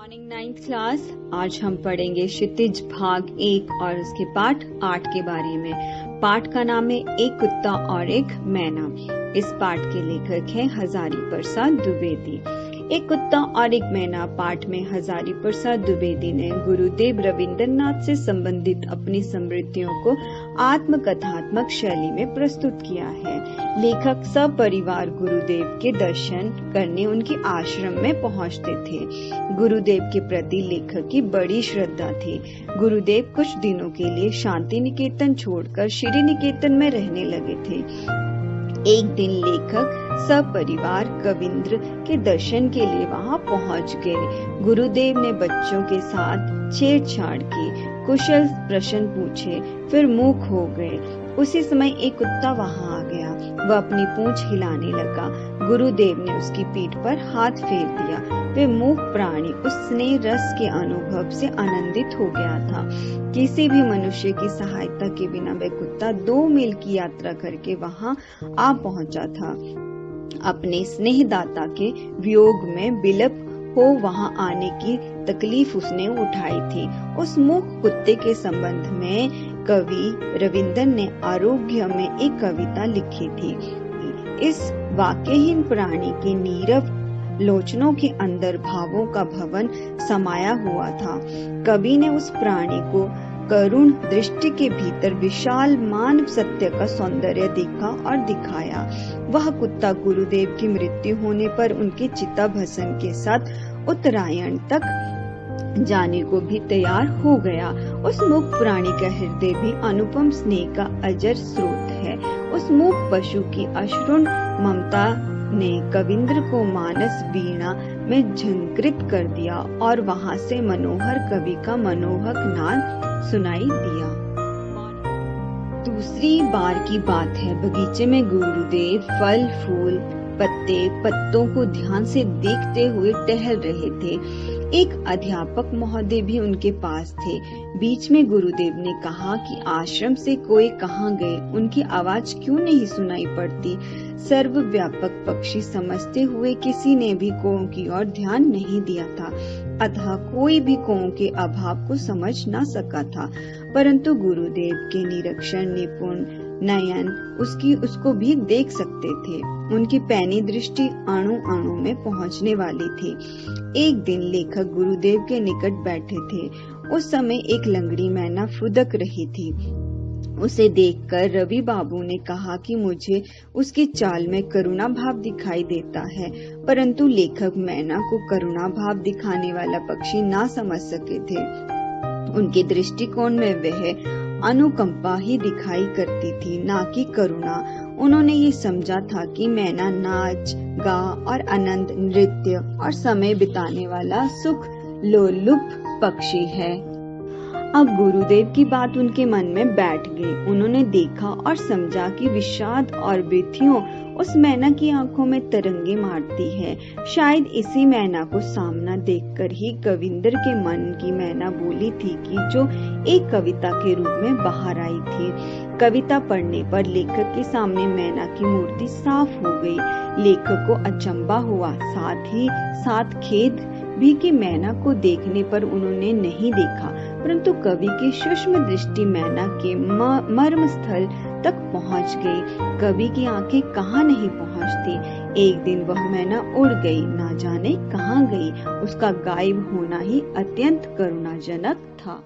Morning 9th class. आज हम पढ़ेंगे क्षितिज भाग 1 और उसके पाठ 8 के बारे में। पाठ का नाम है एक कुत्ता और एक मैना। इस पाठ के लेखक हैं हजारी प्रसाद द्विवेदी। एक कुत्ता और एक मैना पाठ में हजारी प्रसाद द्विवेदी ने गुरुदेव रविंद्रनाथ से संबंधित अपनी स्मृतियों को आत्मकथात्मक शैली में प्रस्तुत किया है। लेखक सपरिवार गुरुदेव के दर्शन करने उनके आश्रम में पहुंचते थे। गुरुदेव के प्रति लेखक की बड़ी श्रद्धा थी। गुरुदेव कुछ दिनों के लिए शांति निकेतन छोड़कर श्री निकेतन में रहने लगे थे। एक दिन लेखक सपरिवार कविंद्र के दर्शन के लिए वहां पहुंच गए। गुरुदेव ने बच्चों के साथ छेड़छाड़ की, कुशल प्रश्न पूछे, फिर मूक हो गए। उसी समय एक कुत्ता वहां आ गया। वह अपनी पूंछ हिलाने लगा। गुरुदेव ने उसकी पीठ पर हाथ फेर दिया। वे मूक प्राणी उस स्नेह रस के अनुभव से आनंदित हो गया था। किसी भी मनुष्य की सहायता के बिना वह कुत्ता 2 मील की यात्रा करके वहां आ पहुंचा था। अपने स्नेहदाता के वियोग में विलप हो वहां आने की तकलीफ उसने उठाई थी। उस मूक कुत्ते के संबंध में कवि रविंद्र ने आरोग्य में एक कविता लिखी थी। इस वाक्यहीन प्राणी के नीरव लोचनों के अंदर भावों का भवन समाया हुआ था। कवि ने उस प्राणी को करुण दृष्टि के भीतर विशाल मानव सत्य का सौंदर्य देखा और दिखाया। वह कुत्ता गुरुदेव की मृत्यु होने पर उनके चिता भस्म के साथ उत्तरायण तक जाने को भी तैयार हो गया। उस मूक प्राणी का हृदय भी अनुपम स्नेह का अजर स्रोत है। उस मूक पशु की अश्रुण ममता ने कविंद्र को मानस वीणा में झंकृत कर दिया और वहां से मनोहर कवि का मनोहक नाद सुनाई दिया। दूसरी बार की बात है, बगीचे में गुरुदेव फल फूल पत्तों को ध्यान से देखते हुए टहल रहे थे। एक अध्यापक महोदय भी उनके पास थे। बीच में गुरुदेव ने कहा कि आश्रम से कोई कहाँ गए, उनकी आवाज क्यों नहीं सुनाई पड़ती। सर्वव्यापक पक्षी समझते हुए किसी ने भी कौओं की ओर ध्यान नहीं दिया था। अतः कोई भी कौओं के अभाव को समझ न सका था। परंतु गुरुदेव के निरीक्षण निपुण नयन उसको भी देख सकते थे। उनकी पैनी दृष्टि अणु अणु में पहुंचने वाली थी। एक दिन लेखक गुरुदेव के निकट बैठे थे। उस समय एक लंगड़ी मैना फुदक रही थी। उसे देखकर रवि बाबू ने कहा कि मुझे उसकी चाल में करुणा भाव दिखाई देता है। परंतु लेखक मैना को करुणा भाव दिखाने वाला पक्षी ना समझ सके थे। उनके दृष्टिकोण में वह अनुकंपा ही दिखाई करती थी, ना कि करुणा। उन्होंने ये समझा था कि मैना नाच गा और आनंद नृत्य और समय बिताने वाला सुख लोलुप पक्षी है। अब गुरुदेव की बात उनके मन में बैठ गई। उन्होंने देखा और समझा कि विषाद और विथियों उस मैना की आंखों में तरंगे मारती है। शायद इसी मैना को सामना देखकर ही कविंद्र के मन की मैना बोली थी कि जो एक कविता के रूप में बाहर आई थी। कविता पढ़ने पर लेखक के सामने मैना की मूर्ति साफ हो गई। लेखक को अचंभा हुआ, साथ ही साथ खेद भी कि मैना को देखने पर उन्होंने नहीं देखा। परंतु कवि की सूक्ष्म दृष्टि मैना के मर्म स्थल तक पहुंच गई। कवि की आंखें कहाँ नहीं पहुंचती। एक दिन वह मैना उड़ गई, ना जाने कहाँ गई। उसका गायब होना ही अत्यंत करुणाजनक था।